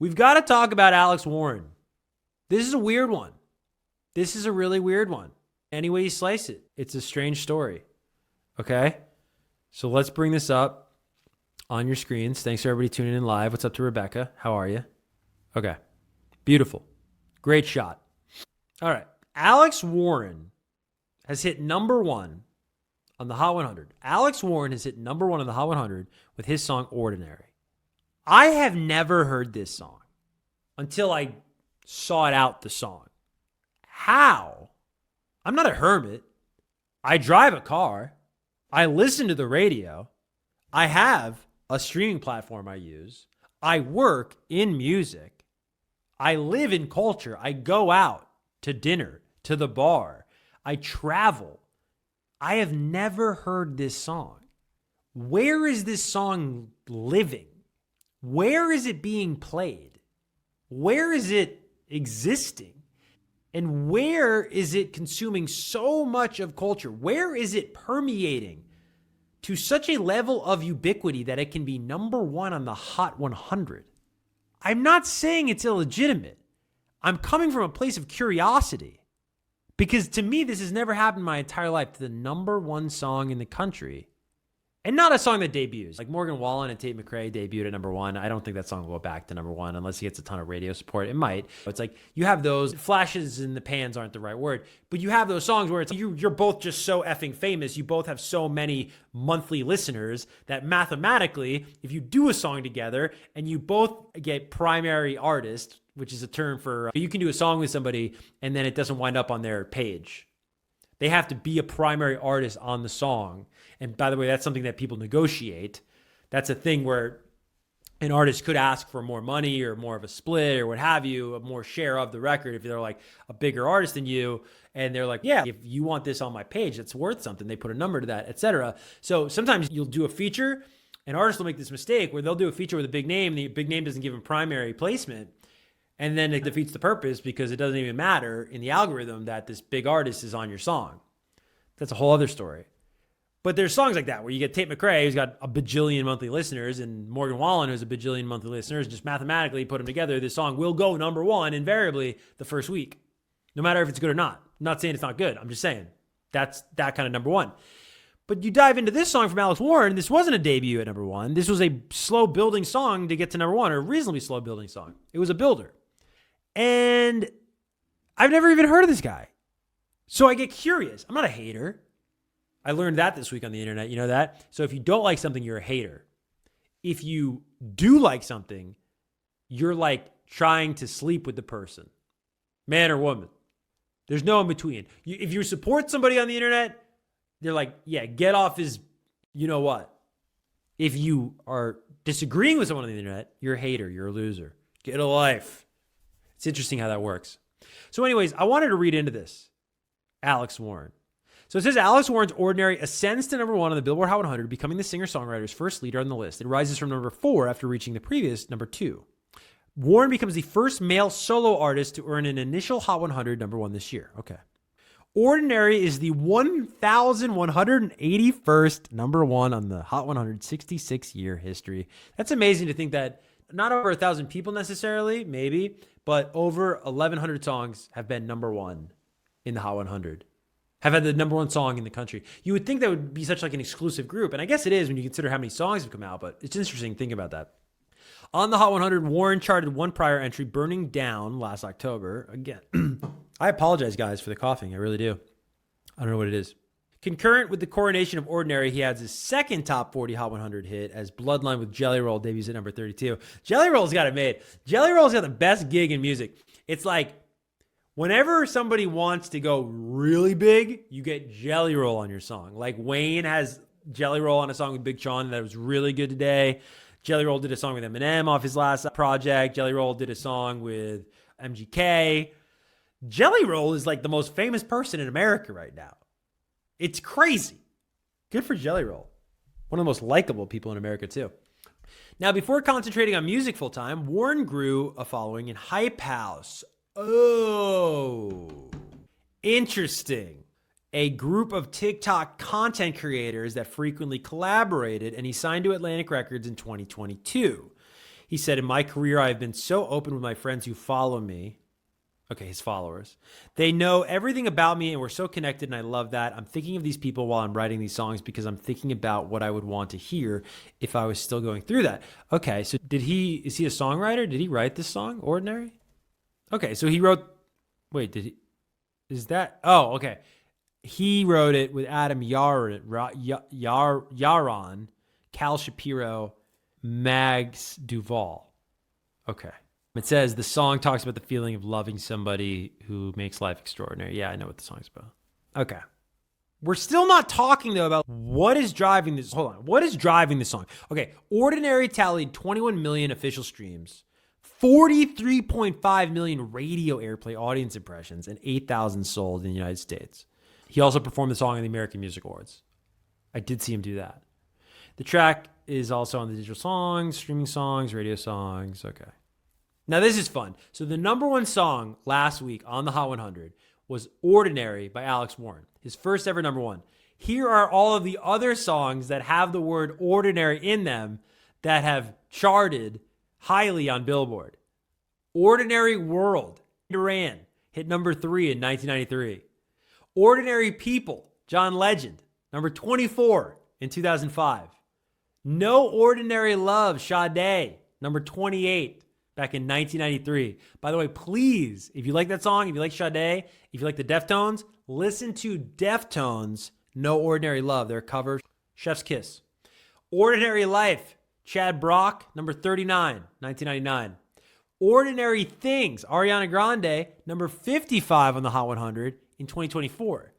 We've got to talk about Alex Warren. This is a weird one. This is a really weird one. Any way you slice it, it's a strange story. Okay? So let's bring this up on your screens. Thanks for everybody tuning in live. What's up to Rebecca? How are you? Okay. Beautiful. Great shot. All right. Alex Warren has hit number one on the Hot 100. Alex Warren has hit number one on the Hot 100 with his song Ordinary. I have never heard this song until I sought out the song. How? I'm not a hermit. I drive a car. I listen to the radio. I have a streaming platform I use. I work in music. I live in culture. I go out to dinner, to the bar. I travel. I have never heard this song. Where is this song living? Where is it being played? Where is it existing? And where is it consuming so much of culture? Where is it permeating to such a level of ubiquity that it can be number one on the Hot 100? I'm not saying it's illegitimate. I'm coming from a place of curiosity because to me, this has never happened in my entire life. The number one song in the country. And not a song that debuts. Like Morgan Wallen and Tate McRae debuted at number one. I don't think that song will go back to number one unless he gets a ton of radio support. It might. It's like you have those flashes in the pans aren't the right word, but you have those songs where it's you're both just so effing famous. You both have so many monthly listeners that mathematically, if you do a song together and you both get primary artist, which is a term for you can do a song with somebody and then it doesn't wind up on their page. They have to be a primary artist on the song. And by the way, that's something that people negotiate. That's a thing where an artist could ask for more money or more of a split or what have you, a more share of the record if they're like a bigger artist than you. And they're like, yeah, if you want this on my page, it's worth something. They put a number to that, etc. So sometimes you'll do a feature. An artist will make this mistake where they'll do a feature with a big name. The big name doesn't give them primary placement. And then it defeats the purpose because it doesn't even matter in the algorithm that this big artist is on your song. That's a whole other story. But there's songs like that where you get Tate McRae, who's got a bajillion monthly listeners, and Morgan Wallen, who's a bajillion monthly listeners. Just mathematically put them together, this song will go number one invariably the first week, no matter if it's good or not. I'm not saying it's not good. I'm just saying that's that kind of number one. But you dive into this song from Alex Warren, this wasn't a debut at number one. This was a slow building song to get to number one, or a reasonably slow building song. It was a builder. And I've never even heard of this guy. So I get curious. I'm not a hater. I learned that this week on the internet. You know that? So if you don't like something, you're a hater. If you do like something, you're like trying to sleep with the person, man or woman. There's no in between. If you support somebody on the internet, they're like, yeah, get off his, you know what? If you are disagreeing with someone on the internet, you're a hater. You're a loser. Get a life. It's interesting how that works. So anyways, I wanted to read into this. Alex Warren. So it says Alex Warren's Ordinary ascends to number one on the Billboard Hot 100, becoming the singer-songwriter's first leader on the list. It rises from number 4 after reaching the previous number 2. Warren becomes the first male solo artist to earn an initial Hot 100 number 1 this year. Okay. Ordinary is the 1,181st number 1 on the Hot 100 66-year history. That's amazing to think that not over 1,000 people necessarily, maybe, but over 1,100 songs have been number 1 in the Hot 100. Have had the number 1 song in the country. You would think that would be such like an exclusive group, and I guess it is when you consider how many songs have come out, but it's interesting thinking about that. On the Hot 100, Warren charted one prior entry, Burning Down, last October. Again, I apologize, guys, for the coughing. I really do. I don't know what it is. Concurrent with the coronation of Ordinary, he has his second top 40 Hot 100 hit as Bloodline with Jelly Roll debuts at number 32. Jelly Roll's got it made. Jelly Roll's got the best gig in music. It's like, whenever somebody wants to go really big, you get Jelly Roll on your song. Like Wayne has Jelly Roll on a song with Big Sean that was really good today. Jelly Roll did a song with Eminem off his last project. Jelly Roll did a song with MGK. Jelly Roll is like the most famous person in America right now. It's crazy. Good for Jelly Roll. One of the most likable people in America too. Now, before concentrating on music full time, Warren grew a following in Hype House. Oh, interesting. A group of TikTok content creators that frequently collaborated, and he signed to Atlantic Records in 2022. He said, in my career, I've been so open with my friends who follow me. Okay, his followers. They know everything about me and we're so connected and I love that. I'm thinking of these people while I'm writing these songs because I'm thinking about what I would want to hear if I was still going through that. Okay, so is he a songwriter? Did he write this song, Ordinary? Okay, so he wrote, okay. He wrote it with Adam Yaron, Cal Shapiro, Mags Duval. Okay. It says the song talks about the feeling of loving somebody who makes life extraordinary. Yeah, I know what the song's about. Okay. We're still not talking, though, about what is driving this. Hold on. What is driving this song? Okay. Ordinary tallied 21 million official streams, 43.5 million radio airplay audience impressions, and 8,000 sold in the United States. He also performed the song in the American Music Awards. I did see him do that. The track is also on the digital songs, streaming songs, radio songs. Okay. Now, this is fun. So the number one song last week on the Hot 100 was Ordinary by Alex Warren, his first ever number one. Here are all of the other songs that have the word ordinary in them that have charted highly on Billboard. Ordinary World, Duran, hit number 3 in 1993. Ordinary People, John Legend, number 24 in 2005. No Ordinary Love, Sade, number 28. Back in 1993. By the way, please, if you like that song, if you like Sade, if you like the Deftones, listen to Deftones' No Ordinary Love. Their cover, Chef's Kiss. Ordinary Life, Chad Brock, number 39, 1999. Ordinary Things, Ariana Grande, number 55 on the Hot 100 in 2024.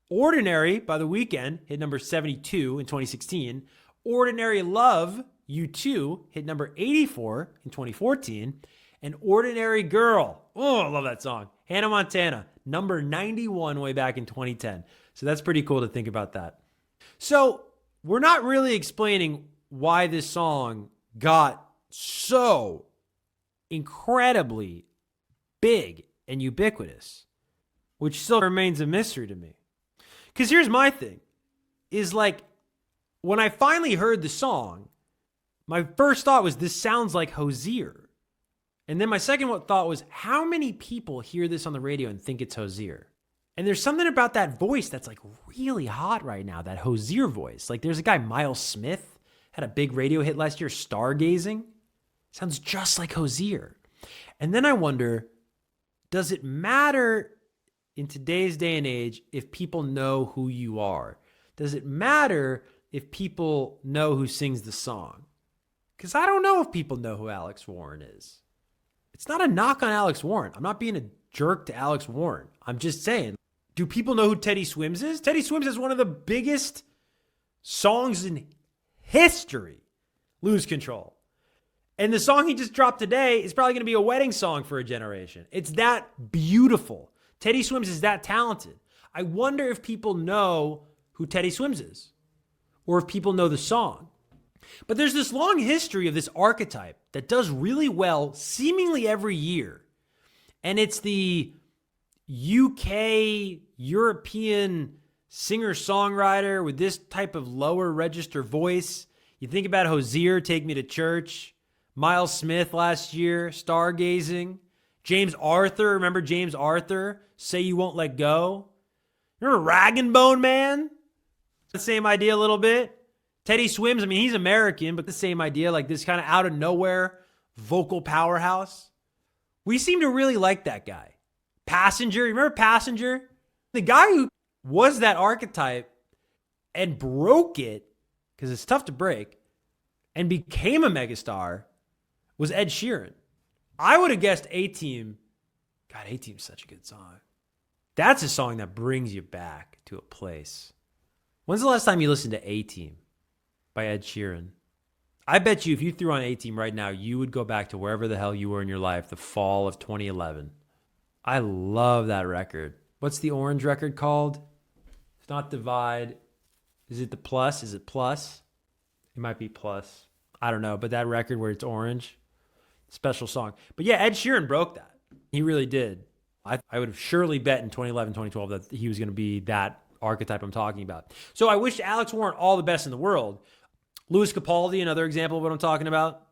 Ordinary, by The Weeknd, hit number 72 in 2016. Ordinary Love, U2 hit number 84 in 2014. And Ordinary Girl, oh, I love that song. Hannah Montana, number 91 way back in 2010. So that's pretty cool to think about that. So we're not really explaining why this song got so incredibly big and ubiquitous, which still remains a mystery to me. Because here's my thing, is like, when I finally heard the song, my first thought was, this sounds like Hozier. And then my second thought was, how many people hear this on the radio and think it's Hozier? And there's something about that voice that's like really hot right now, that Hozier voice. Like there's a guy, Miles Smith, had a big radio hit last year, Stargazing. Sounds just like Hozier. And then I wonder, does it matter in today's day and age if people know who you are? Does it matter if people know who sings the song? Because I don't know if people know who Alex Warren is. It's not a knock on Alex Warren. I'm not being a jerk to Alex Warren. I'm just saying, do people know who Teddy Swims is? Teddy Swims is one of the biggest songs in history. Lose Control. And the song he just dropped today is probably going to be a wedding song for a generation. It's that beautiful. Teddy Swims is that talented. I wonder if people know who Teddy Swims is, or if people know the song. But there's this long history of this archetype that does really well seemingly every year. And it's the UK, European singer-songwriter with this type of lower register voice. You think about Hozier, Take Me to Church, Miles Smith last year, Stargazing, James Arthur, remember James Arthur, Say You Won't Let Go. Remember Rag and Bone Man? The same idea a little bit. Teddy Swims, I mean, he's American, but the same idea, like this kind of out of nowhere vocal powerhouse. We seem to really like that guy. Passenger, you remember Passenger? The guy who was that archetype and broke it, because it's tough to break, and became a megastar was Ed Sheeran. I would have guessed A-Team. God, A-Team's such a good song. That's a song that brings you back to a place. When's the last time you listened to A-Team by Ed Sheeran? I bet you if you threw on A-Team right now, you would go back to wherever the hell you were in your life, the fall of 2011. I love that record. What's the orange record called? It's not Divide. Is it the Plus? Is it Plus? It might be Plus. I don't know, but that record where it's orange, special song. But yeah, Ed Sheeran broke that. He really did. I would have surely bet in 2011, 2012 that he was going to be that archetype I'm talking about. So I wish Alex Warren all the best in the world. Louis Capaldi, another example of what I'm talking about.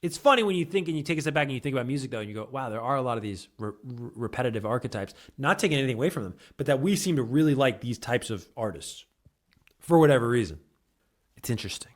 It's funny when you think and you take a step back and you think about music, though, and you go, wow, there are a lot of these repetitive archetypes, not taking anything away from them, but that we seem to really like these types of artists for whatever reason. It's interesting.